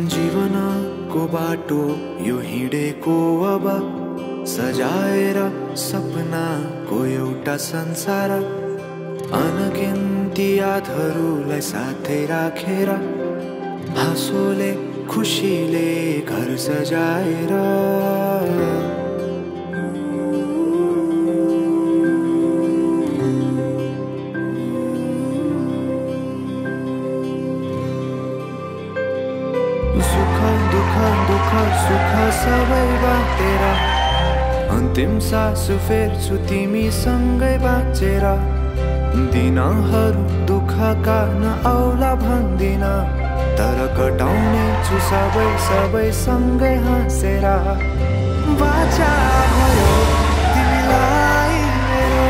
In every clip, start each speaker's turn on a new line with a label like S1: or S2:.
S1: जीवनको बाटो यो हिँडेको अब सजाएर सपनाको एउटा संसार अनगिन्ती यादहरूलाई साथै राखेर हाँसोले खुसीले घर सजाएर दुख सुख सबै बाँटेर अन्तिम सास फेर्छु तिमीसँगै बाँचेर दिनहरू दुःखका नआउला भन्दिन तर कटाउने छु सबै सँगै हाँसेर बाचा भयो तिमीलाई मेरो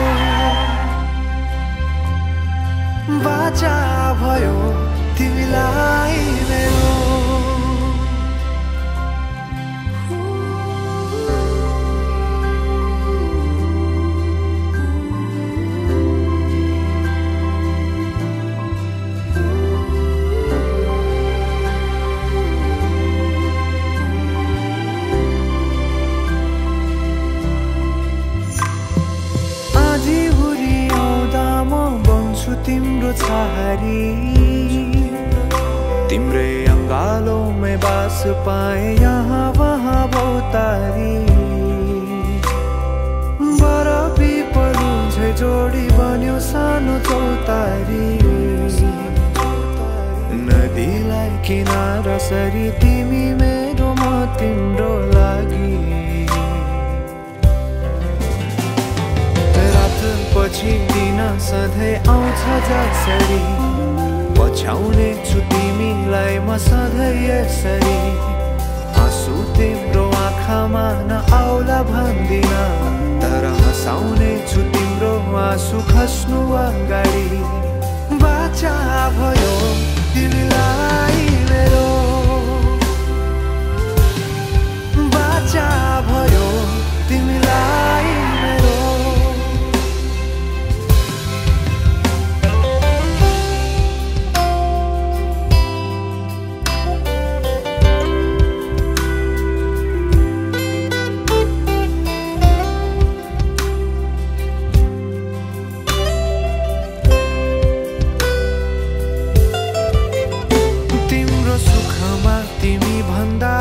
S1: बाचा भयो तिमीलाई मेरो तिम्रो छहारी तिम्रै अंगालों बास पाए यहाँ वहाँ बहुतारी बरफी पलु झै जोडी बन्यो सानो चौतारी नदीलाई किनारा सरी तिमी मेरो म तिम्रो लागि पछि दिन सधैँ आउँछ जसरी पछ्याउने छु तिमीलाई म सधैँ यसरी आँसु तिम्रो आँखामा नआउला भन्दिन तर हँसाउने छु तिम्रो आँसु खस्नु अगाडि बाचा भयो तिमीलाई मेरो बाचा भयो तिमीलाई मेरो भन्दा